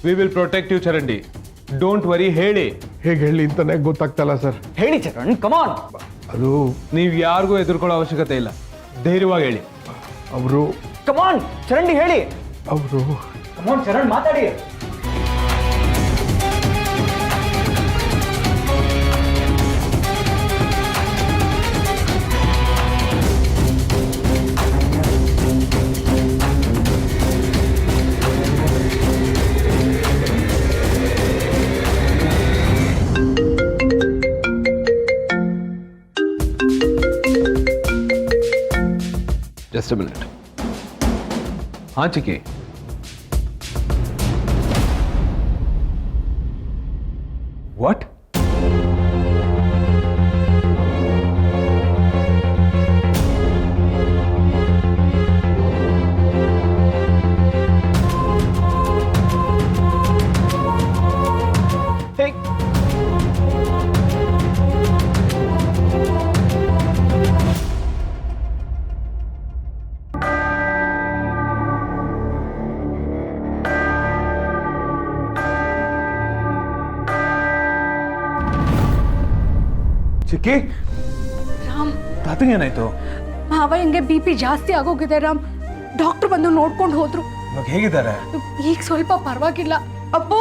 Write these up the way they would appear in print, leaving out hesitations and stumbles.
We will protect you ಚರಂಡಿ. Don't worry. ಹೇಳಿ. ಹೇಗೆ ಹೇಳಿ ಅಂತಾನೆ ಗೊತ್ತಾಗ್ತಲ್ಲ ಸರ್. ಹೇಳಿ ಚರಣ್, ಕಮಾನ್. ಅದು ನೀವು ಯಾರಿಗೂ ಎದುರ್ಕೊಳ್ಳೋ ಅವಶ್ಯಕತೆ ಇಲ್ಲ. ಧೈರ್ಯವಾಗಿ ಹೇಳಿ. ಅವರು ಕಮಾನ್ ಚರಂಡಿ ಹೇಳಿ. ಅವರು ಕಮಾನ್ ಚರಣ್ ಮಾತಾಡಿ. Just a minute. हाँ चिकी. What? Hey. ಚಿಕ್ಕಿ, ರಾಮ್, ತಾತಂಗೆ ಏನಾಯ್ತು? ಮಾವಯ್ಯಂಗೆ BP ಜಾಸ್ತಿ ಆಗೋಗಿದೆ ರಾಮ್. ಡಾಕ್ಟರ್ ಬಂದು ನೋಡ್ಕೊಂಡು ಹೋದ್ರು. ಇವಾಗ ಹೇಗಿದ್ದಾರೆ? ಈಗ ಸ್ವಲ್ಪ ಪರವಾಗಿಲ್ಲ. ಅಪ್ಪು,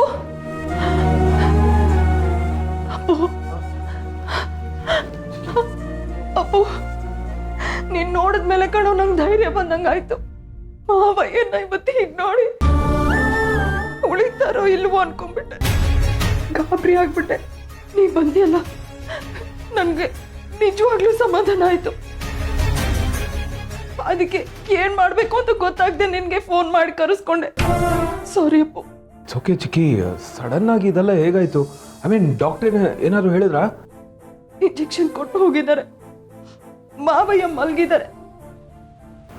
ಅಪ್ಪು, ಅಪ್ಪು, ನೀನ್ ನೋಡಿದ್ಮೇಲೆ ಕಣೋ ನಂಗೆ ಧೈರ್ಯ ಬಂದಂಗಾಯ್ತು. ಮಾವಯ್ಯನ ಇವತ್ತು ಹೀಗೆ ನೋಡಿ ಉಳಿತಾರೋ ಇಲ್ವೋ ಅನ್ಕೊಂಡ್ಬಿಟ್ಟೆ. ಗಾಬರಿ ಆಗ್ಬಿಟ್ಟೆ. ನೀ ಬಂದಿಯಲ್ಲ, ನನ್ಗೆ ನಿಜವಾಗ್ಲೂ ಸಮಾಧಾನ ಆಯ್ತು. ಅದಕ್ಕೆ ಏನ್ ಮಾಡ್ಬೇಕು ಅಂತ ಗೊತ್ತಾಗ್ದೆ ನಿನ್ಗೆ ಫೋನ್ ಮಾಡಿ ಕರೆಸ್ಕೊಂಡೆ. ಸಾರಿ ಅಪ್ಪು. ಓಕೆ ಚಿಕ್ಕಿ, ಸಡನ್ ಆಗಿ ಇದೆಲ್ಲ ಹೇಗಾಯ್ತು? ಐ ಮೀನ್ ಡಾಕ್ಟರ್ ಏನಾದ್ರು ಹೇಳಿದ್ರಾ? ಇಂಜೆಕ್ಷನ್ ಕೊಟ್ಟು ಹೋಗಿದ್ದಾರೆ. ಮಾವಯ್ಯ ಮಲ್ಗಿದ್ದಾರೆ.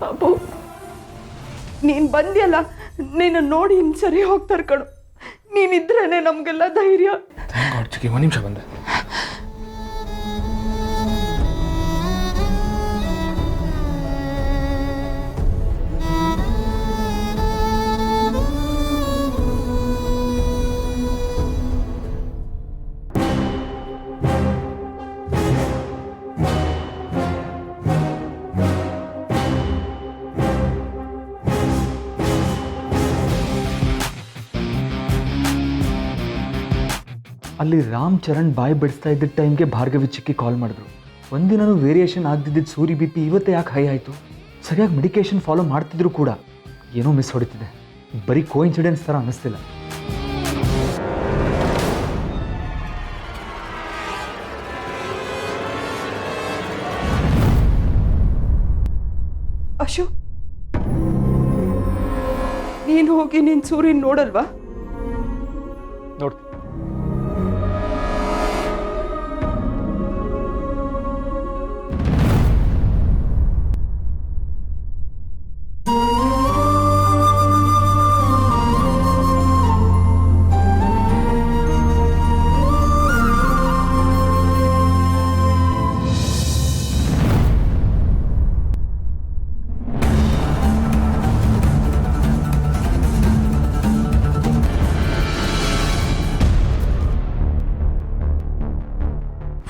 ಅಪ್ಪು, ನೀನ್ ಬಂದ್ಯಲ್ಲ, ನೀನು ನೋಡಿ ಇನ್ ಸರಿ ಹೋಗ್ತಾರೆ ಕಣು. ನೀನಿದ್ರೇನೆ ನಮ್ಗೆಲ್ಲ ಧೈರ್ಯ. ಚಿಕ್ಕಿ, ಒಂದು ನಿಮಿಷ ಬಂದೆ. ಅಲ್ಲಿ ರಾಮ್ ಚರಣ್ ಬಾಯಿ ಬಿಡಿಸ್ತಾ ಇದ್ದ ಟೈಮ್ಗೆ ಭಾರ್ಗವಿ ಚಿಕ್ಕಿ ಕಾಲ್ ಮಾಡಿದ್ರು. ಒಂದಿನೂ ವೇರಿಯೇಷನ್ ಆಗದಿದ್ದ ಸೂರಿ BP ಇವತ್ತೇ ಯಾಕೆ ಹೈ ಆಯಿತು? ಸರಿಯಾಗಿ ಮೆಡಿಕೇಶನ್ ಫಾಲೋ ಮಾಡ್ತಿದ್ರು ಕೂಡ ಏನೋ ಮಿಸ್ ಹೊಡಿತಿದೆ. ಬರೀ ಕೋಇನ್ಸಿಡೆನ್ಸ್ ಥರ ಅನ್ನಿಸ್ತಿಲ್ಲ. ಅಶು, ನೀನ್ ಹೋಗಿ ನಿನ್ ಸೂರ್ಯನ್ ನೋಡಲ್ವಾ? ನೋಡ್ತೀನಿ.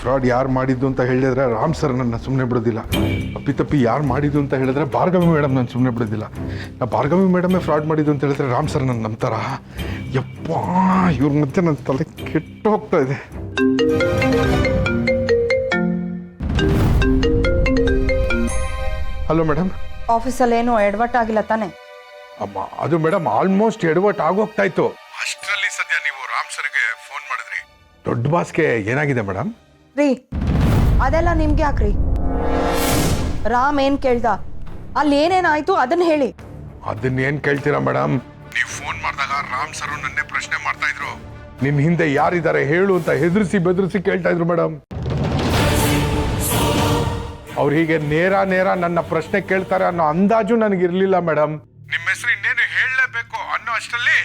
ಫ್ರಾಡ್ ಯಾರು ಮಾಡಿದ್ದು ಅಂತ ಹೇಳಿದ್ರೆ ರಾಮ್ ಸರ್ ನನ್ನ ಸುಮ್ಮನೆ ಬಿಡೋದಿಲ್ಲ. ಅಪ್ಪಿತಪ್ಪಿ ಯಾರು ಮಾಡಿದ್ದು ಅಂತ ಹೇಳಿದ್ರೆ ಭಾರ್ಗವಿ ಮೇಡಮ್ ನಾನು ಸುಮ್ಮನೆ ಬಿಡೋದಿಲ್ಲ. ನಾ ಭಾರ್ಗವಿ ಮೇಡಮೇ ಫ್ರಾಡ್ ಮಾಡಿದ್ದು ಅಂತ ಹೇಳಿದ್ರೆ ರಾಮ್ ಸರ್ ನನ್ನ ನಂಬ್ತಾರ? ಯಪ್ಪ, ಇವ್ರ ಮಧ್ಯೆ ನನ್ನ ತಲೆ ಕೆಟ್ಟು ಹೋಗ್ತಾ ಇದೆ. Hello madam. ಆಫೀಸಲ್ಲಿ ಏನು ಎಡವಟ್ ಆಗಿಲ್ಲ ತಾನೆ? ಅಮ್ಮ, ಅದು ಮೇಡಮ್ ಆಲ್ಮೋಸ್ಟ್ ಎಡವಟ್ ಆಗೋಗ್ತಾ ಇತ್ತು. ಅಷ್ಟರಲ್ಲಿ ಸದ್ಯ ನೀವು ರಾಮ್ ಸರ್ಗೆ ಫೋನ್ ಮಾಡಿದ್ರಿ. ದೊಡ್ಡ ಬಾಸ್ಗೆ ಏನಾಗಿದೆ ಮೇಡಮ್? ರೀ, ಅದೆಲ್ಲ ನಿಮ್ಗೆ ಯಾಕ್ರಿ? ರಾಮ್ ಏನ್ ಕೇಳ್ದ? ಅಲ್ಲಿ ಏನೇನಾಯ್ತು ಅದನ್ನ ಹೇಳಿ. ಅದನ್ನೇನ್ ಕೇಳ್ತೀರಾ ಮೇಡಮ್? ನೀವು ಫೋನ್ ಮಾಡಿದಾಗ ರಾಮ್ ಸರ್ ನನ್ನೇ ಪ್ರಶ್ನೆ ಮಾಡ್ತಾ ಇದ್ರು. ನಿನ್ ಹಿಂದೆ ಯಾರಿದ್ದಾರೆ ಹೇಳು ಅಂತ ಹೆದರ್ಸಿ ಬೆದರ್ಸಿ ಕೇಳ್ತಾ ಇದ್ರು ಮೇಡಮ್. ಅವ್ರು ಹೀಗೆ ನೇರ ನನ್ನ ಪ್ರಶ್ನೆ ಕೇಳ್ತಾರೆ ಅನ್ನೋ ಅಂದಾಜು ನನಗಿರ್ಲಿಲ್ಲ ಮೇಡಮ್. ನಿಮ್ಮ ಹೆಸರು ಇನ್ನೇನು ಹೇಳಲೇಬೇಕು ಅನ್ನೋ ಅಷ್ಟರಲ್ಲಿ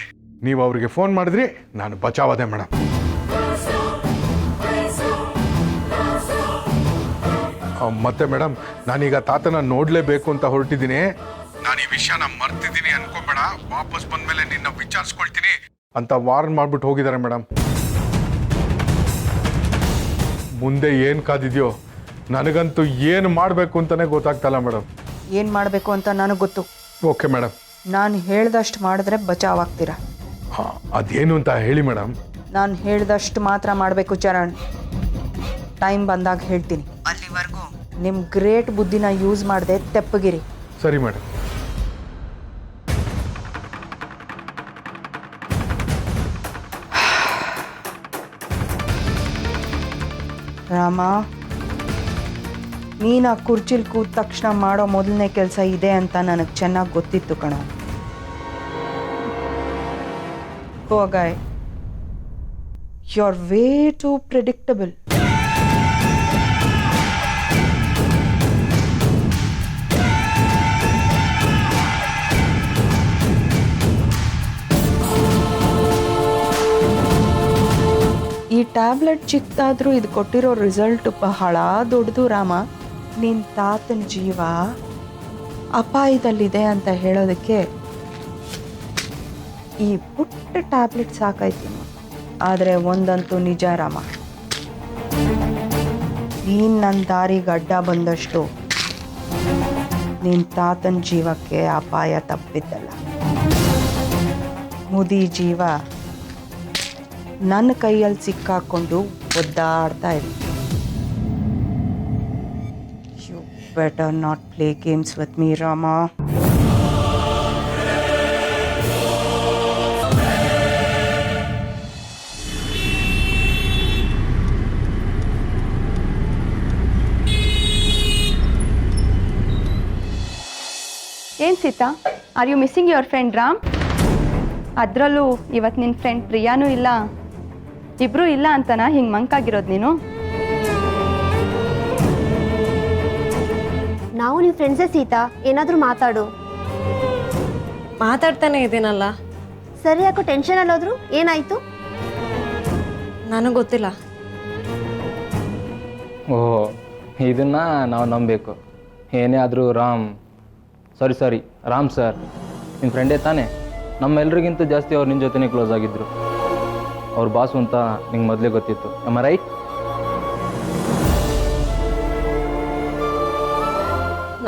ನೀವು ಅವ್ರಿಗೆ ಫೋನ್ ಮಾಡಿದ್ರಿ, ನಾನು ಬಚಾವಾದೆ ಮೇಡಮ್. ಮತ್ತೆ ಮೇಡಮ್, ನಾನೀಗ ತಾತನ ನೋಡ್ಲೇಬೇಕು ಅಂತ ಹೊರಟಿದ್ದೀನಿ. ನಾನು ಈ ವಿಷಯನ ಮರ್ತಿದ್ದೀನಿ ಅನ್ಕೊಂಬೇಡ. ವಾಪಸ್ ಬಂದ್ಮೇಲೆ ನಿನ್ನ ವಿಚಾರಿಸ್ಕೊಳ್ತೀನಿ. ಅಂತ ವಾರ್ನ್ ಮಾಡಿಬಿಟ್ಟು ಹೋಗಿದ್ದಾರೆ ಮೇಡಮ್. ಮುಂದೆ ಏನು ಕಾದಿದೆಯೋ ನನಗಂತೂ ಏನು ಮಾಡಬೇಕು ಅಂತಲೇ ಗೊತ್ತಾಗ್ತಲ್ಲ ಮೇಡಮ್. ಏನು ಮಾಡಬೇಕು ಅಂತ ನನಗೆ ಗೊತ್ತು. Okay madam. ನಾನು ಹೇಳ್ದಷ್ಟು ಮಾಡಿದ್ರೆ ಬಚಾವಾಗ್ತೀರಾ. ಹಾಂ, ಅದೇನು ಅಂತ ಹೇಳಿ ಮೇಡಮ್. ನಾನು ಹೇಳ್ದಷ್ಟು ಮಾತ್ರ ಮಾಡಬೇಕು ಚರಣ್. ಟೈಮ್ ಬಂದಾಗ ಹೇಳ್ತೀನಿ. ಅಲ್ಲಿವರೆಗೂ ನಿಮ್ಮ ಗ್ರೇಟ್ ಬುದ್ಧಿನ ಯೂಸ್ ಮಾಡದೆ ತೆಪ್ಪಗಿರಿ. ಸರಿ ಮೇಡಮ್. ರಾಮ, ನೀನು ಆ ಕುರ್ಚಿಲ್ ಕೂತ ತಕ್ಷಣ ಮಾಡೋ ಮೊದಲನೇ ಕೆಲಸ ಇದೆ ಅಂತ ನನಗೆ ಚೆನ್ನಾಗಿ ಗೊತ್ತಿತ್ತು ಕಣೋ. ಹೋಗಾಯ್, you are way too predictable. ಈ ಟ್ಯಾಬ್ಲೆಟ್ ಚಿಕ್ಕದಾದ್ರೂ ಇದು ಕೊಟ್ಟಿರೋ ರಿಸಲ್ಟ್ ಬಹಳ ದೊಡ್ಡದು ರಾಮ. ನಿನ್ನ ತಾತನ ಜೀವ ಅಪಾಯದಲ್ಲಿದೆ ಅಂತ ಹೇಳೋದಕ್ಕೆ ಈ ಪುಟ್ಟ ಟ್ಯಾಬ್ಲೆಟ್ ಸಾಕಾಯ್ತು. ಆದರೆ ಒಂದಂತೂ ನಿಜ ರಾಮ, ನೀನು ನನ್ನ ದಾರಿಗೆ ಅಡ್ಡ ಬಂದಷ್ಟು ನಿನ್ನ ತಾತನ ಜೀವಕ್ಕೆ ಅಪಾಯ ತಪ್ಪಿದ್ದಲ್ಲ. ಮುದಿ ಜೀವ ನನ್ನ ಕೈಯಲ್ಲಿ ಸಿಕ್ಕಾಕೊಂಡು ಒದ್ದಾಡ್ತಾ ಇದೆ. You better not play games with me Rama. ಏನು Sita, are you missing your friend Ram? ಅದರಲ್ಲೂ ಇವತ್ತು ನಿನ್ನ ಫ್ರೆಂಡ್ ಪ್ರಿಯಾನೂ ಇಲ್ಲ, ಇಬ್ಬರೂ ಇಲ್ಲ ಅಂತನಾ ಹಿಂಗೆ ಮಂಕಾಗಿರೋದು ನೀನು? ನಾವು ನಿಮ್ಮ ಫ್ರೆಂಡ್ಸೇ ಸೀತಾ, ಏನಾದರೂ ಮಾತಾಡು. ಮಾತಾಡ್ತಾನೆ ಇದ್ದೀನಲ್ಲ. ಸರಿ, ಯಾಕೋ ಟೆನ್ಷನ್ ಅಲ್ಲೋದ್ರು, ಏನಾಯ್ತು? ನನಗೆ ಗೊತ್ತಿಲ್ಲ. ಓಹೋ, ಇದನ್ನು ನಾವು ನಂಬಬೇಕು. ಏನೇ ಆದರೂ ರಾಮ್ ಸರ್ ನಿಮ್ಮ ಫ್ರೆಂಡೇ ತಾನೇ? ನಮ್ಮೆಲ್ರಿಗಿಂತ ಜಾಸ್ತಿ ಅವ್ರು ನಿನ್ನ ಜೊತೆನೇ ಕ್ಲೋಸ್ ಆಗಿದ್ದರು. ಅವ್ರ ಬಾಸು ಅಂತ ನಿಂಗೆ ಮೊದಲೇ ಗೊತ್ತಿತ್ತು, ಆಮ್ ಐ ರೈಟ್?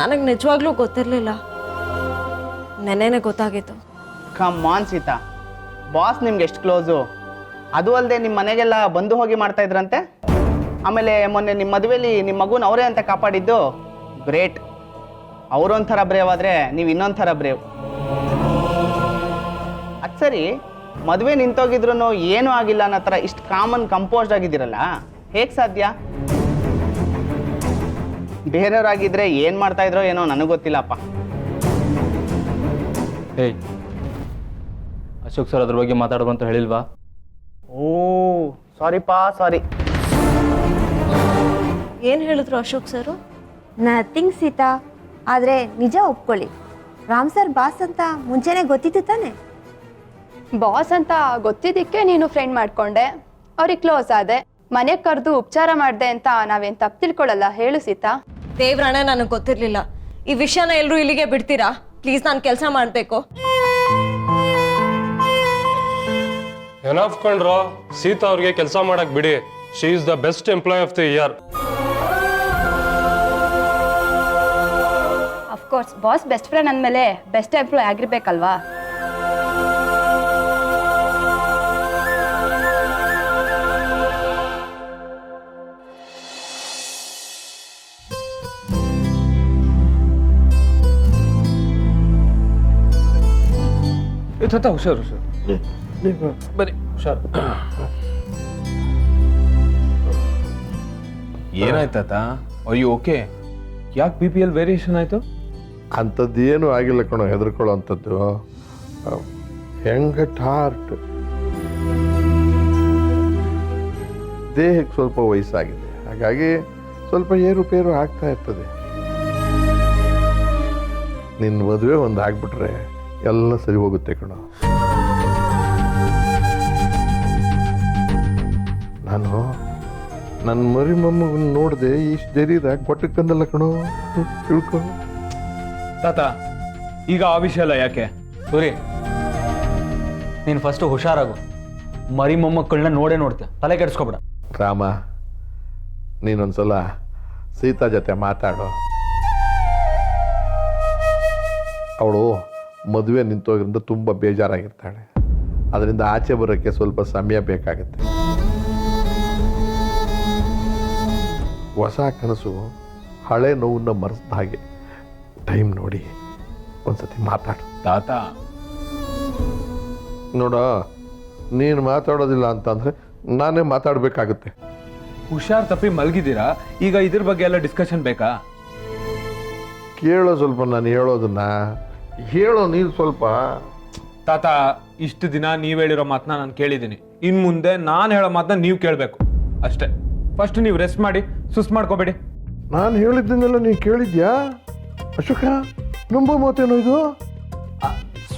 ನನಗೆ ನಿಜವಾಗ್ಲೂ ಗೊತ್ತಿರಲಿಲ್ಲ, ನೆನ್ನೆನೇ ಗೊತ್ತಾಗಿತ್ತು. ಕಮ್ ಆನ್ ಸೀತಾ, ಬಾಸ್ ನಿಮ್ಗೆ ಎಷ್ಟು ಕ್ಲೋಸು. ಅದು ಅಲ್ಲದೆ ನಿಮ್ಮ ಮನೆಗೆಲ್ಲ ಬಂದು ಹೋಗಿ ಮಾಡ್ತಾ ಇದ್ರಂತೆ. ಆಮೇಲೆ ಮೊನ್ನೆ ನಿಮ್ಮ ಮದುವೆಯಲ್ಲಿ ನಿಮ್ಮ ಮಗುನ ಅವರೇ ಅಂತ ಕಾಪಾಡಿದ್ದು ಗ್ರೇಟ್. ಅವರೊಂಥರ ಬ್ರೇವ್ ಆದರೆ ನೀವು ಇನ್ನೊಂಥರ ಬ್ರೇವ್. ಅದು ಸರಿ, ಮದುವೆ ನಿಂತೋಗಿದ್ರು ಏನೂ ಆಗಿಲ್ಲ ಅನ್ನೋ ಥರ ಇಷ್ಟು ಕಾಮನ್ ಕಂಪೋಸ್ಡ್ ಆಗಿದ್ದೀರಲ್ಲ, ಹೇಗೆ ಸಾಧ್ಯ? ಬೇರೆಯವರಾಗಿದ್ದರೆ ಏನು ಮಾಡ್ತಾಯಿದ್ರೋ ಏನೋ ನನಗೆ ಗೊತ್ತಿಲ್ಲಪ್ಪ. ಏಯ್, ಅಶೋಕ್ ಸರ್ ಅದ್ರ ಬಗ್ಗೆ ಮಾತಾಡೋದು ಅಂತ ಹೇಳಿಲ್ವಾ? ಓ ಸಾರಿ. ಏನು ಹೇಳಿದ್ರು ಅಶೋಕ್ ಸರು? ನಥಿಂಗ್ ಸೀತಾ, ಆದರೆ ನಿಜ ಒಪ್ಕೊಳ್ಳಿ, ರಾಮ್ ಸರ್ ಬಾಸ್ ಅಂತ ಮುಂಚೆನೇ ಗೊತ್ತಿತ್ತು ತಾನೆ? ಬಾಸ್ ಅಂತ ಗೊತ್ತಿದ್ದಕ್ಕೆ ನೀನು ಫ್ರೆಂಡ್ ಮಾಡ್ಕೊಂಡೆ, ಅವ್ರಿಗೆ ಕ್ಲೋಸ್ ಆದೆ, ಮನೆಗೆ ಕರೆದು ಉಪಚಾರ ಮಾಡಿದೆ ಅಂತ ನಾವೇನು ತಪ್ಪು ತಿಳ್ಕೊಳ್ಳಲ್ಲ, ಹೇಳು ಸೀತಾ. ದೇವ್ರಾಣೆ ನನಗೆ ಗೊತ್ತಿರಲಿಲ್ಲ. ಈ ವಿಷಯನ ಎಲ್ಲರೂ ಇಲ್ಲಿಗೆ ಬಿಡ್ತೀರಾ ಪ್ಲೀಸ್? ನಾನು ಕೆಲಸ ಮಾಡಬೇಕು. ಏನಾಫ್ಕೊಂಡ್ರೋ, ಸೀತಾ ಅವ್ರಿಗೆ ಕೆಲಸ ಮಾಡಕ್ ಬಿಡಿ. She is the best employee of the year. Of course, boss best friend ಅಂದಮೇಲೆ ಬೆಸ್ಟ್ ಎಂಪ್ಲಾಯ್ ಆಗಿರ್ಬೇಕಲ್ವಾ? ಹುಷಾರು ಬನ್ನಿ, ಹುಷಾರು. ಏನಾಯ್ತಾತ? ಅಯ್ಯೋ ಓಕೆ, ಯಾಕೆ BPL ವೇರಿಯೇಷನ್ ಆಯಿತು? ಅಂಥದ್ದೇನು ಆಗಿಲ್ಲ ಕಣೋ, ಹೆದರ್ಕೊಳ್ಳೋ ಅಂಥದ್ದು. ಹೆಂಗಟ್ ಹಾರ್ಟ್, ದೇಹಕ್ಕೆ ಸ್ವಲ್ಪ ವಯಸ್ಸಾಗಿದೆ, ಹಾಗಾಗಿ ಸ್ವಲ್ಪ ಏರುಪೇರು ಆಗ್ತಾ ಇರ್ತದೆ. ನಿನ್ನ ಮದುವೆ ಒಂದು ಆಗ್ಬಿಟ್ರೆ ಎಲ್ಲ ಸರಿ ಹೋಗುತ್ತೆ ಕಣೋ. ನಾನು ನನ್ನ ಮರಿ ಮೊಮ್ಮಗನ ನೋಡಿದೆ, ಇಷ್ಟು ಜರೀರ ಕೊಟ್ಟಕ್ಕೆ ತಂದಲ್ಲ ಕಣೋ, ತಿಳ್ಕೊ. ತಾತ, ಈಗ ಆ ವಿಷಯ ಅಲ್ಲ, ಯಾಕೆ? ಸೂರಿ, ನೀನು ಫಸ್ಟು ಹುಷಾರಾಗು. ಮರಿ ಮೊಮ್ಮಕ್ಕಳನ್ನ ನೋಡೇ ನೋಡ್ತೀಯ, ತಲೆ ಕೆಡಿಸ್ಕೊಬೇಡ. ರಾಮ, ನೀನೊಂದ್ಸಲ ಸೀತಾ ಜೊತೆ ಮಾತಾಡು. ಅವಳು ಮದುವೆ ನಿಂತೋಗಿರಿಂದ ತುಂಬ ಬೇಜಾರಾಗಿರ್ತಾಳೆ. ಅದರಿಂದ ಆಚೆ ಬರೋಕ್ಕೆ ಸ್ವಲ್ಪ ಸಮಯ ಬೇಕಾಗುತ್ತೆ. ಹೊಸ ಕನಸು ಹಳೆ ನೋವನ್ನ ಮರೆಸ್ದ ಹಾಗೆ. ಟೈಮ್ ನೋಡಿ ಒಂದ್ಸತಿ ಮಾತಾಡು. ತಾತ, ನೋಡ, ನೀನು ಮಾತಾಡೋದಿಲ್ಲ ಅಂತಂದರೆ ನಾನೇ ಮಾತಾಡಬೇಕಾಗುತ್ತೆ. ಹುಷಾರ್ ತಪ್ಪಿ ಮಲಗಿದ್ದೀರಾ, ಈಗ ಇದ್ರ ಬಗ್ಗೆ ಎಲ್ಲ ಡಿಸ್ಕಷನ್ ಬೇಕಾ? ಕೇಳೋ ಸ್ವಲ್ಪ, ನಾನು ಹೇಳೋದನ್ನ ಹೇಳೋ ನೀನು ಸ್ವಲ್ಪ. ತಾತ, ಇಷ್ಟು ದಿನ ನೀವು ಹೇಳಿರೋ ಮಾತನ್ನ ನಾನು ಕೇಳಿದ್ದೀನಿ. ಇನ್ನು ಮುಂದೆ ನಾನು ಹೇಳೋ ಮಾತನ್ನ ನೀವು ಕೇಳಬೇಕು ಅಷ್ಟೇ. ಫಸ್ಟ್ ನೀವು ರೆಸ್ಟ್ ಮಾಡಿ, ಸುಸ್ತು ಮಾಡ್ಕೋಬೇಡಿ. ನಾನು ಹೇಳಿದ್ದನ್ನೆಲ್ಲ ನೀನು ಕೇಳಿದ್ಯಾ ಅಶೋಕ? ನಂಬೋ ಮಾತೇನೋ ಇದು?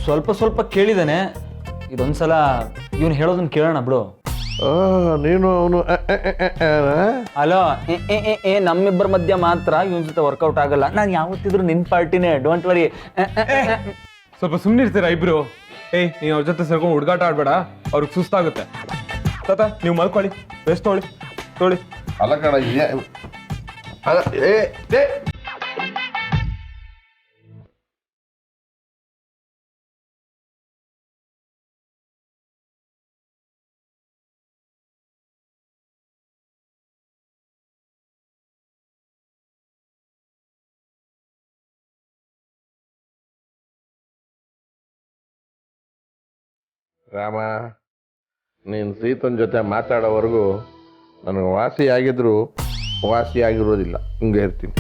ಸ್ವಲ್ಪ ಸ್ವಲ್ಪ ಕೇಳಿದ್ದಾನೆ. ಇದೊಂದ್ಸಲ ಇವನು ಹೇಳೋದನ್ನ ಕೇಳೋಣ ಬಿಡು. ನೀನು ಅವನು ಅಲೋ, ನಮ್ಮಿಬ್ಬರ ಮಧ್ಯ ಮಾತ್ರ ಇವನ್ ಜೊತೆ ವರ್ಕೌಟ್ ಆಗಲ್ಲ. ನಾನು ಯಾವತ್ತಿದ್ರು ನಿನ್ ಪಾರ್ಟಿನೇ, ಡೋಂಟ್ ವರಿ. ಸ್ವಲ್ಪ ಸುಮ್ಮನಿರ್ತೀರಾ ಇಬ್ರು? ನೀವು ಅವ್ರ ಜೊತೆ ಸೇರ್ಕೊಂಡು ಹುಡುಗಾಟ ಆಡ್ಬೇಡ, ಅವ್ರಿಗೆ ಸುಸ್ತಾಗುತ್ತೆ. ತಾತ, ನೀವು ಮಲ್ಕೊಳ್ಳಿ, ರೆಸ್ಟ್ ತೊಳಿ. ಅಲ್ಲ ಕಣ, ರಾಮ, ನೀನು ಸೀತನ ಜೊತೆ ಮಾತಾಡೋವರೆಗೂ ನನಗೆ ವಾಸಿ ಆಗಿದ್ರು ವಾಸಿ ಆಗಿರೋದಿಲ್ಲ. ಹಿಂಗೆ ಇರ್ತೀನಿ.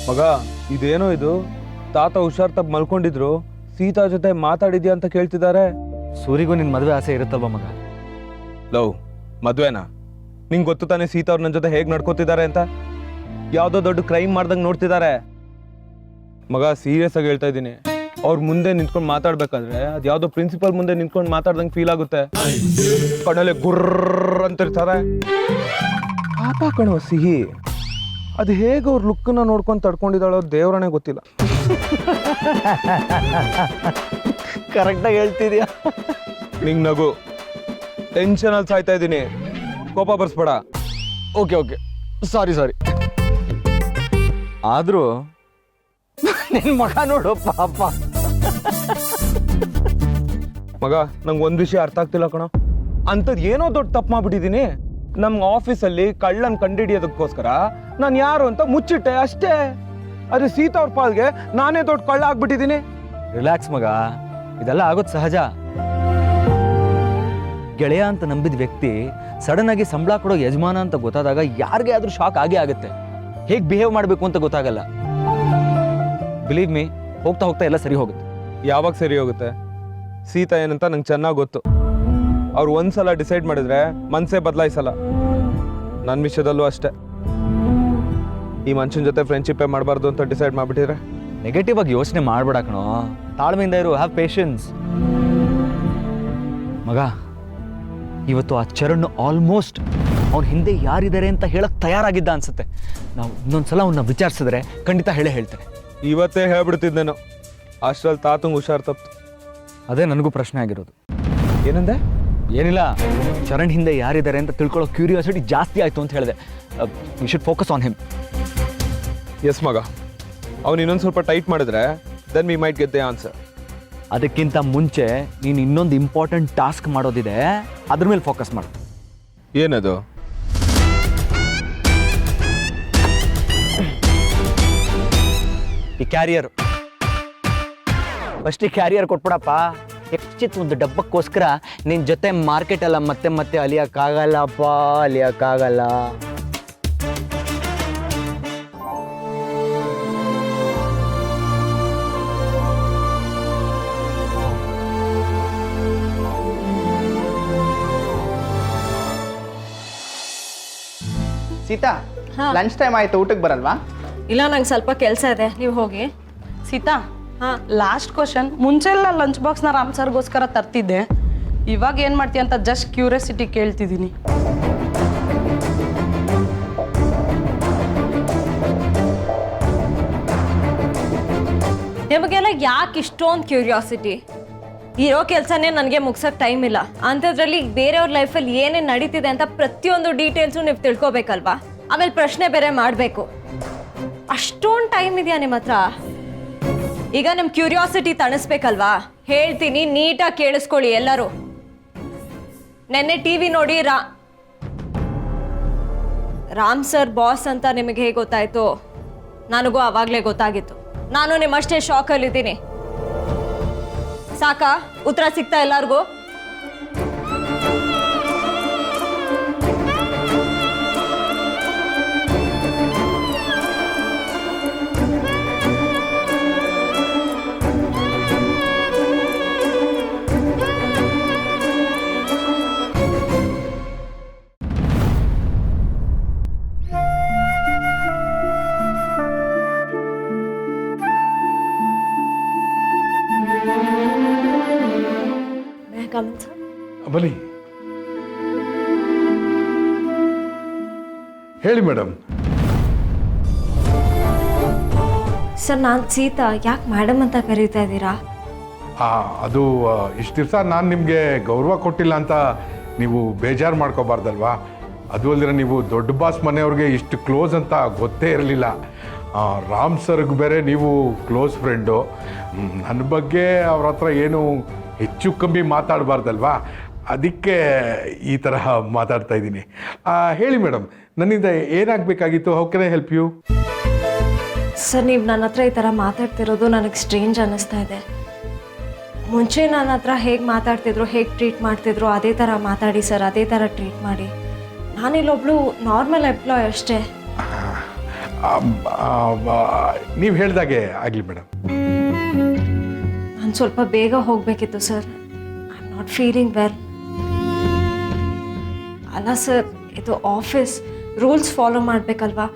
ಮಗ, ಇದೇನೋ ಇದು? ತಾತ ಹುಷಾರ್ ತಪ್ಪು ಮಲ್ಕೊಂಡಿದ್ರು, ಸೀತಾ ಜೊತೆ ಮಾತಾಡಿದ್ಯಾ ಅಂತ ಕೇಳ್ತಿದ್ದಾರೆ. ಸೂರಿಗೂ ನಿನ್ ಮದುವೆ ಆಸೆ ಇರುತ್ತಲ್ವ ಮಗ? ಲವ್, ಮದ್ವೆನಾ? ನಿಂಗೆ ಗೊತ್ತು ತಾನೆ ಸೀತಾ ಅವ್ರು ನನ್ನ ಜೊತೆ ಹೇಗೆ ನಡ್ಕೋತಿದ್ದಾರೆ ಅಂತ? ಯಾವುದೋ ದೊಡ್ಡ ಕ್ರೈಮ್ ಮಾಡ್ದಂಗೆ ನೋಡ್ತಿದ್ದಾರೆ. ಮಗ, ಸೀರಿಯಸ್ ಆಗಿ ಹೇಳ್ತಾ ಇದ್ದೀನಿ. ಅವ್ರ ಮುಂದೆ ನಿಂತ್ಕೊಂಡು ಮಾತಾಡ್ಬೇಕಾದ್ರೆ ಅದು ಯಾವುದೋ ಪ್ರಿನ್ಸಿಪಲ್ ಮುಂದೆ ನಿಂತ್ಕೊಂಡು ಮಾತಾಡ್ದಂಗೆ ಫೀಲ್ ಆಗುತ್ತೆ. ಕಣ್ಣಲ್ಲಿ ಗುರ್ರ ಅಂತಿರ್ತಾರೆ. ಪಾಪ ಕಣೋ ಸಿಹಿ. ಅದು ಹೇಗೆ ಅವ್ರ ಲುಕ್ಕನ್ನ ನೋಡ್ಕೊಂಡು ತಡ್ಕೊಂಡಿದ್ದಾಳೋ ದೇವ್ರನೇ ಗೊತ್ತಿಲ್ಲ. ಕರೆಕ್ಟಾಗಿ ಹೇಳ್ತಿದ್ಯಾ. ನಿಂಗೆ ನಗು. ಟೆನ್ಷನಲ್ಲಿ ಸಾಯ್ತಾ ಇದ್ದೀನಿ, ಕೋಪ ಬರ್ಸ್ಬೇಡ. ಓಕೆ, ಸಾರಿ. ಆದ್ರೂ ನಿನ್ ಮಗ ನೋಡು ಪಾಪ. ಮಗ, ನಂಗೆ ಒಂದು ವಿಷಯ ಅರ್ಥ ಆಗ್ತಿಲ್ಲ ಕಣೋ. ಅಂಥದ್ದು ಏನೋ ದೊಡ್ಡ ತಪ್ಪು ಮಾಡ್ಬಿಟ್ಟಿದ್ದೀನಿ. ನಮ್ಮ ಆಫೀಸಲ್ಲಿ ಕಳ್ಳನ್ ಕಂಡುಹಿಡಿಯೋದಕ್ಕೋಸ್ಕರ ನಾನು ಯಾರು ಅಂತ ಮುಚ್ಚಿಟ್ಟೆ ಅಷ್ಟೇ. ಅದೇ ಸೀತಾ ಅವ್ರ ಪಾಲ್ಗೆ ನಾನೇ ದೊಡ್ಡ ಕಳ್ಳ ಆಗ್ಬಿಟ್ಟಿದ್ದೀನಿ. ರಿಲ್ಯಾಕ್ಸ್ ಮಗ, ಇದೆಲ್ಲ ಆಗೋದು ಸಹಜ. ಗೆಳೆಯ ಅಂತ ನಂಬಿದ ವ್ಯಕ್ತಿ ಸಡನ್ ಆಗಿ ಸಂಬಳ ಕೊಡೋ ಯಜಮಾನ ಅಂತ ಗೊತ್ತಾದಾಗ ಯಾರಿಗೆ ಆದ್ರೂ ಶಾಕ್ ಆಗೇ ಆಗುತ್ತೆ. ಹೇಗೆ ಬಿಹೇವ್ ಮಾಡಬೇಕು ಅಂತ ಗೊತ್ತಾಗಲ್ಲ. ಬಿಲೀವ್ ಮೀ, ಹೋಗ್ತಾ ಹೋಗ್ತಾ ಎಲ್ಲ ಸರಿ ಹೋಗುತ್ತೆ. ಯಾವಾಗ ಸರಿ ಹೋಗುತ್ತೆ? ಸೀತಾ ಏನಂತ ನಂಗೆ ಚೆನ್ನಾಗಿ ಗೊತ್ತು. ಅವ್ರು ಒಂದ್ಸಲ ಡಿಸೈಡ್ ಮಾಡಿದ್ರೆ ಮನಸ್ಸೇ ಬದಲಾಯಿಸಲ್ಲ. ನನ್ನ ವಿಷಯದಲ್ಲೂ ಅಷ್ಟೇ. ಈ ಮನುಷ್ಯನ ಜೊತೆ ಫ್ರೆಂಡ್ಶಿಪ್ಪೇ ಮಾಡಬಾರ್ದು ಅಂತ ಡಿಸೈಡ್ ಮಾಡಿಬಿಟ್ಟಿದ್ರೆ ನೆಗೆಟಿವ್ ಆಗಿ ಯೋಚನೆ ಮಾಡ್ಬೇಡ ಕಣೋ. ತಾಳ್ಮೆಯಿಂದ ಇರು, ಹ್ಯಾವ್ ಪೇಷನ್ಸ್. ಮಗ, ಇವತ್ತು ಆ ಚರಣ್ ಆಲ್ಮೋಸ್ಟ್ ಅವ್ನ ಹಿಂದೆ ಯಾರಿದ್ದಾರೆ ಅಂತ ಹೇಳಕ್ ತಯಾರಾಗಿದ್ದ ಅನ್ಸುತ್ತೆ. ನಾವು ಇನ್ನೊಂದ್ಸಲ ಅವನ್ನ ವಿಚಾರಿಸಿದ್ರೆ ಖಂಡಿತ ಹೇಳ್ತಾರೆ. ಇವತ್ತೇ ಹೇಳ್ಬಿಡ್ತಿದ್ದೇನು, ಅಷ್ಟ್ರಲ್ಲಿ ತಾತಂಗೆ ಹುಷಾರ್ ತಪ್ತು. ಅದೇ ನನಗೂ ಪ್ರಶ್ನೆ ಆಗಿರೋದು. ಏನಂದೆ? ಏನಿಲ್ಲ, ಚರಣ್ ಹಿಂದೆ ಯಾರಿದ್ದಾರೆ ಅಂತ ತಿಳ್ಕೊಳ್ಳೋ ಕ್ಯೂರಿಯಾಸಿಟಿ ಜಾಸ್ತಿ ಆಯಿತು ಅಂತ ಹೇಳಿದೆ. We should focus on him. Yes ಮಗ, ಅವ್ನು ಇನ್ನೊಂದು ಸ್ವಲ್ಪ ಟೈಟ್ ಮಾಡಿದ್ರೆ then we might get the answer. ಅದಕ್ಕಿಂತ ಮುಂಚೆ ನೀನು ಇನ್ನೊಂದು ಇಂಪಾರ್ಟೆಂಟ್ ಟಾಸ್ಕ್ ಮಾಡೋದಿದೆ, ಅದ್ರ ಮೇಲೆ ಫೋಕಸ್ ಮಾಡು. ಏನದು? ಈ ಕ್ಯಾರಿಯರ್ ಫಸ್ಟ್ ಕ್ಯಾರಿಯರ್ ಕೊಟ್ಬಿಡಪ್ಪ. ಎಕ್ಚಿತ್ ಒಂದು ಡಬ್ಬಕ್ಕೋಸ್ಕರ ನಿನ್ನ ಜೊತೆ ಮಾರ್ಕೆಟ್ ಎಲ್ಲ ಮತ್ತೆ ಮತ್ತೆ ಅಲಿಯಕ್ಕಾಗಲ್ಲಪ್ಪ, ಅಲಿಯಕ್ಕಾಗಲ್ಲ. ಸೀತಾ, ಲಂಚ್ ಟೈಮ್ ಆಯ್ತು, ಊಟಕ್ಕೆ ಬರಲ್ವಾ? ಇಲ್ಲ, ನಂಗೆ ಸ್ವಲ್ಪ ಕೆಲಸ ಇದೆ, ನೀವು ಹೋಗಿ. Sita, last question. ಮುಂಚೆ ಎಲ್ಲ ಲಂಚ್ ಬಾಕ್ಸ್ನ ರಾಮ್ ಸರ್ಗೋಸ್ಕರ ತರ್ತಿದ್ದೆ, ಇವಾಗ ಏನು ಮಾಡ್ತೀಯ ಅಂತ ಜಸ್ಟ್ ಕ್ಯೂರಿಯಾಸಿಟಿ ಕೇಳ್ತಿದ್ದೀನಿ. ಮೇಲೆ ಯಾಕೆ ಇಷ್ಟೊಂದು ಕ್ಯೂರಿಯಾಸಿಟಿ? ಇರೋ ಕೆಲಸನೇ ನನಗೆ ಮುಗ್ಸೋಕ್ಕೆ ಟೈಮ್ ಇಲ್ಲ ಅಂಥದ್ರಲ್ಲಿ ಬೇರೆಯವ್ರ ಲೈಫಲ್ಲಿ ಏನೇನು ನಡೀತಿದೆ ಅಂತ ಪ್ರತಿಯೊಂದು ಡೀಟೇಲ್ಸು ನೀವು ತಿಳ್ಕೊಬೇಕಲ್ವಾ? ಆಮೇಲೆ ಪ್ರಶ್ನೆ ಬೇರೆ ಮಾಡಬೇಕು. ಅಷ್ಟೊಂದು ಟೈಮ್ ಇದೆಯಾ ನಿಮ್ಮ ಹತ್ರ? ಈಗ ನಿಮ್ಮ ಕ್ಯೂರಿಯಾಸಿಟಿ ತಣಿಸ್ಬೇಕಲ್ವಾ? ಹೇಳ್ತೀನಿ, ನೀಟಾಗಿ ಕೇಳಿಸ್ಕೊಳ್ಳಿ ಎಲ್ಲರೂ. ನೆನ್ನೆ ಟಿವಿ ನೋಡಿ ರಾಮ್ ಸರ್ ಬಾಸ್ ಅಂತ ನಿಮಗೆ ಹೇಗೆ ಗೊತ್ತಾಯ್ತು? ನನಗೂ ಆವಾಗಲೇ ಗೊತ್ತಾಗಿತ್ತು. ನಾನು ನಿಮ್ಮಷ್ಟೇ ಶಾಕಲ್ಲಿದ್ದೀನಿ. ಸಾಕಾ? ಉತ್ತರ ಸಿಗ್ತಾ ಎಲ್ಲರಿಗೂ? ಬನ್ನಿ. ಹೇಳಿ ಮೇಡಮ್. ಸರ್, ನಾನು ಸೀತಾ. ಯಾಕೆ ಮೇಡಮ್ ಅಂತ ಕರೀತಾ ಇದ್ದೀರಾ? ಅದು ಇಷ್ಟು ದಿವಸ ನಾನು ನಿಮಗೆ ಗೌರವ ಕೊಟ್ಟಿಲ್ಲ ಅಂತ ನೀವು ಬೇಜಾರು ಮಾಡ್ಕೋಬಾರ್ದಲ್ವಾ? ಅದು ಅಲ್ಲದೆ ನೀವು ದೊಡ್ಡ ಬಾಸ್ ಮನೆಯವ್ರಿಗೆ ಇಷ್ಟು ಕ್ಲೋಸ್ ಅಂತ ಗೊತ್ತೇ ಇರಲಿಲ್ಲ. ರಾಮ್ ಸರ್ಗೆ ಬೇರೆ ನೀವು ಕ್ಲೋಸ್ ಫ್ರೆಂಡು. ನನ್ನ ಬಗ್ಗೆ ಅವ್ರ ಹತ್ರ ಏನು ಹೆಚ್ಚು ಕಮ್ಮಿ ಮಾತಾಡಬಾರ್ದಲ್ವಾ? ಅದಕ್ಕೆ ಈ ತರಹ ಮಾತಾಡ್ತಾ ಇದ್ದೀನಿ. ಹೇಳಿ ಮೇಡಮ್, ನನ್ನಿಂದ ಏನಾಗಬೇಕಾಗಿತ್ತು? How can I help you? Sir, ನೀವು ನನ್ನ ಹತ್ರ ಈ ಥರ ಮಾತಾಡ್ತಿರೋದು ನನಗೆ ಸ್ಟ್ರೇಂಜ್ ಅನ್ನಿಸ್ತಾ ಇದೆ. ಮುಂಚೆ ನನ್ನ ಹತ್ರ ಹೇಗೆ ಮಾತಾಡ್ತಿದ್ರು, ಹೇಗೆ ಟ್ರೀಟ್ ಮಾಡ್ತಿದ್ರು ಅದೇ ಥರ ಮಾತಾಡಿ ಸರ್, ಅದೇ ಥರ ಟ್ರೀಟ್ ಮಾಡಿ. ನಾನಿಲ್ಲೊಬ್ಳು ನಾರ್ಮಲ್ ಎಂಪ್ಲಾಯ್ ಅಷ್ಟೇ. ನೀವು ಹೇಳ್ದಾಗೆ ಆಗಲಿ ಮೇಡಮ್. ನಾನು ಸ್ವಲ್ಪ ಬೇಗ ಹೋಗಬೇಕಿತ್ತು sir. I am not feeling well. ಅಲ್ಲ ಸರ್, ಇದು ಆಫೀಸ್, ರೂಲ್ಸ್ ಫಾಲೋ ಮಾಡಬೇಕಲ್ವಾ?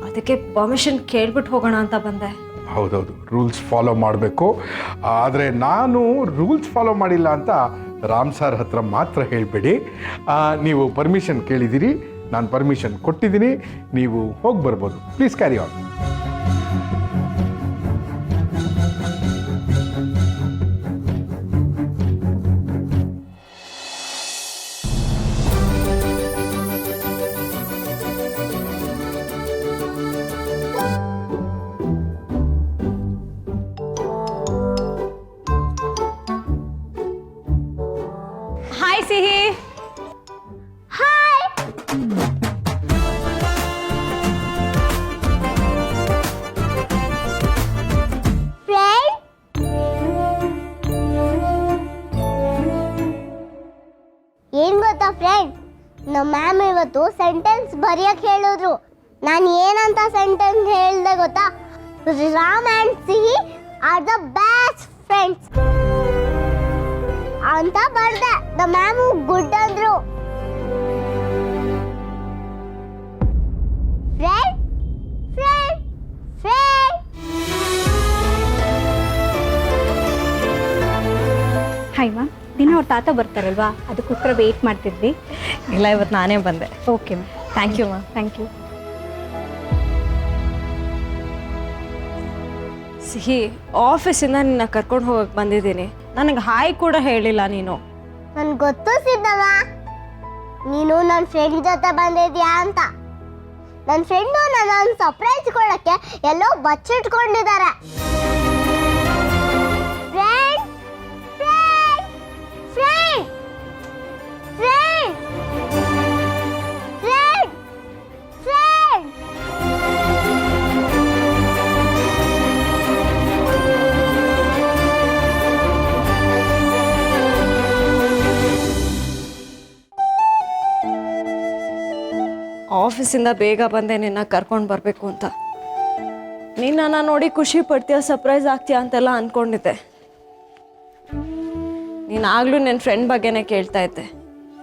ಅದಕ್ಕೆ ಪರ್ಮಿಷನ್ ಕೇಳ್ಬಿಟ್ಟು ಹೋಗೋಣ ಅಂತ ಬಂದೆ. ಹೌದೌದು, ರೂಲ್ಸ್ ಫಾಲೋ ಮಾಡಬೇಕು. ಆದರೆ ನಾನು ರೂಲ್ಸ್ ಫಾಲೋ ಮಾಡಿಲ್ಲ ಅಂತ ರಾಮ್ ಸರ್ ಹತ್ರ ಮಾತ್ರ ಹೇಳಬೇಡಿ. ನೀವು ಪರ್ಮಿಷನ್ ಕೇಳಿದ್ದೀರಿ, ನಾನು ಪರ್ಮಿಷನ್ ಕೊಟ್ಟಿದ್ದೀನಿ, ನೀವು ಹೋಗಿ ಬರ್ಬೋದು. Please carry on. ಹಾಯ್ ಸಿಹಿ. ಏನ್ ಗೊತ್ತಾ ಫ್ರೆಂಡ್, ನಮ್ಮ ಮ್ಯಾಮ್ ಇವತ್ತು ಸೆಂಟೆನ್ಸ್ ಬರೆಯಕ್ಕೆ ಹೇಳಿದ್ರು. ನಾನು ಏನಂತ ಸೆಂಟೆನ್ಸ್ ಹೇಳ್ದೆ ಗೊತ್ತಾ? ರಾಮ್ ಆ್ಯಂಡ್ ಸಿಹಿ ಆರ್ ದ ಬೆಸ್ಟ್ ಫ್ರೆಂಡ್ಸ್ ಅಂತ ಬರ್ದೆ. ದ ಮ್ಯಾಮ್ ಗುಡ್ ಅಂದ್ರು. Friend friend friend. Hi ma'am, ದಿನ ಅವ್ರ ತಾತ ಬರ್ತಾರಲ್ವಾ, ಅದಕ್ಕೋಸ್ಕರ ವೆಯ್ಟ್ ಮಾಡ್ತಿದ್ವಿ. ಇಲ್ಲ, ಇವತ್ತು ನಾನೇ ಬಂದೆ. Okay ma'am, thank you ma'am. Thank you. Sihi, ಆಫೀಸಿಂದ ನಿನ್ನ ಕರ್ಕೊಂಡು ಹೋಗಕ್ಕೆ ಬಂದಿದ್ದೀನಿ. ನನಗೆ ಹಾಯ್ ಕೂಡ ಹೇಳಿಲ್ಲ ನೀನು. ನನ್ಗೆ ಗೊತ್ತು ಸಿದ್ದಮ್ಮ, ನೀನು ನನ್ನ ಫ್ರೆಂಡ್ ಜೊತೆ ಬಂದಿದ್ಯಾ ಅಂತ. ನನ್ನ ಫ್ರೆಂಡು ನನ್ನ ಸರ್ಪ್ರೈಸ್ ಕೊಡಕ್ಕೆ ಎಲ್ಲೋ ಬಚ್ಚಿಟ್ಕೊಂಡಿದ್ದಾರೆ. Friend friend friend friend friend friend. ಆಫೀಸಿಂದ ಬೇಗ ಬಂದೆ ನಿನ್ನ ಕರ್ಕೊಂಡು ಬರಬೇಕು ಅಂತ. ನೀನು ನನ್ನ ನೋಡಿ ಖುಷಿ ಪಡ್ತೀಯ, ಸರ್ಪ್ರೈಸ್ ಆಗ್ತೀಯ ಅಂತೆಲ್ಲ ಅಂದ್ಕೊಂಡಿದ್ದೆ. ನೀನು ಆಗಲೂ ನನ್ನ ಫ್ರೆಂಡ್ ಬಗ್ಗೆನೇ ಕೇಳ್ತಾ ಇದ್ದೆ.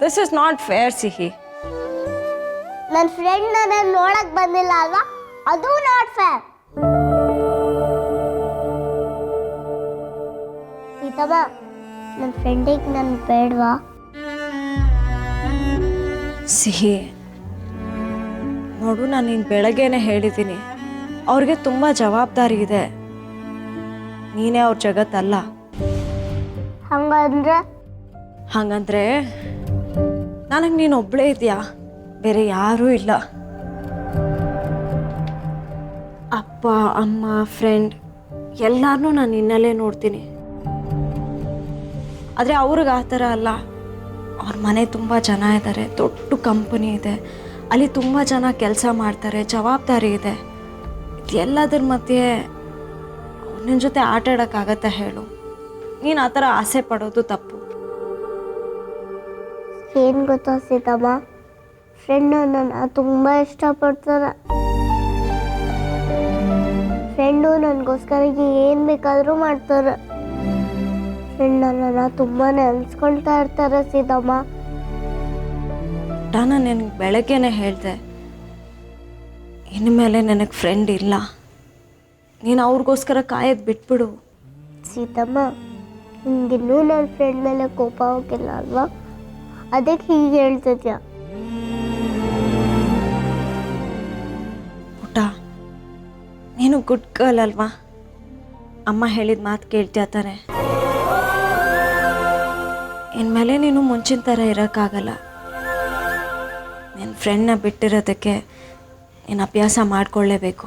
ದಿಸ್ ಇಸ್ ನಾಟ್ ಫೇರ್ ಸಿಹಿ. ನನ್ನ ಫ್ರೆಂಡ್ ನನ್ನ ನೋಡಕ್ ಬಂದಿಲ್ಲ ಅಲ್ವಾ, ಅದು ನಾಟ್ ಫೇರ್. ಸೀತಮ್ಮ, ನನ್ನ ಫ್ರೆಂಡಿಗೆ ನನ್ ಬೇಡವಾ? ಸಿಹಿ ನೋಡು, ನಾನು ನಿನ್ನ ಬೆಳಗ್ಗೆನೆ ಹೇಳಿದ್ದೀನಿ, ಅವ್ರಿಗೆ ತುಂಬ ಜವಾಬ್ದಾರಿ ಇದೆ. ನೀನೇ ಅವ್ರ ಜಗತ್ತಲ್ಲ. ಹಂಗಂದ್ರೆ ನನಗೆ ನೀನು ಒಬ್ಬಳೇ ಇದೆಯಾ, ಬೇರೆ ಯಾರೂ ಇಲ್ಲ. ಅಪ್ಪ ಅಮ್ಮ ಫ್ರೆಂಡ್ ಎಲ್ಲರನ್ನೂ ನಾನು ನಿನ್ನಲ್ಲೇ ನೋಡ್ತೀನಿ. ಆದರೆ ಅವ್ರಿಗೆ ಆ ಥರ ಅಲ್ಲ. ಅವ್ರ ಮನೆ ತುಂಬ ಜನ ಇದ್ದಾರೆ, ದೊಡ್ಡ ಕಂಪನಿ ಇದೆ, ಅಲ್ಲಿ ತುಂಬ ಜನ ಕೆಲಸ ಮಾಡ್ತಾರೆ, ಜವಾಬ್ದಾರಿ ಇದೆ. ಎಲ್ಲದರ ಮಧ್ಯೆ ನಿನ್ನ ಜೊತೆ ಆಟ ಆಡೋಕ್ಕಾಗತ್ತಾ ಹೇಳು? ನೀನು ಆ ಥರ ಆಸೆ ಪಡೋದು ತಪ್ಪು. ಏನು ಗೊತ್ತಾ ಸೀತಮ್ಮ, ಫ್ರೆಂಡ್ ನನ್ನ ತುಂಬ ಇಷ್ಟಪಡ್ತಾರೆ. ಫ್ರೆಂಡು ನನಗೋಸ್ಕರ ಏನು ಬೇಕಾದರೂ ಮಾಡ್ತಾರೆ. ಫ್ರೆಂಡ್ ನನ್ನನ್ನು ತುಂಬಾ ನೆನೆಸ್ಕೊಳ್ತಾ ಇರ್ತಾರೆ ಸೀತಮ್ಮ. ನಾನು ನಿನಗೆ ಬೆಳಗ್ಗೆನೆ ಹೇಳಿದೆ, ಇನ್ಮೇಲೆ ನನಗೆ ಫ್ರೆಂಡ್ ಇಲ್ಲ, ನೀನು ಅವ್ರಿಗೋಸ್ಕರ ಕಾಯೋದು ಬಿಟ್ಬಿಡು. ಸೀತಮ್ಮ, ನಿಮಗಿನ್ನೂ ನನ್ನ ಫ್ರೆಂಡ್ ಮೇಲೆ ಕೋಪ ಹೋಗಿಲ್ಲ ಅಲ್ವಾ? ಅದಕ್ಕೆ ಹೀಗೆ ಹೇಳ್ತಿದ್ಯಾ? ಪುಟ್ಟ, ನೀನು ಗುಡ್ ಗರ್ಲ್ ಅಲ್ವಾ? ಅಮ್ಮ ಹೇಳಿದ ಮಾತು ಕೇಳ್ತೀಯ ತಾನೆ? ಇನ್ಮೇಲೆ ನೀನು ಮುಂಚಿನ ಥರ ಇರೋಕ್ಕಾಗಲ್ಲ. ನಿನ್ನ ಫ್ರೆಂಡ್ನ ಬಿಟ್ಟಿರೋದಕ್ಕೆ ನೀನು ಅಭ್ಯಾಸ ಮಾಡಿಕೊಳ್ಳೇಬೇಕು.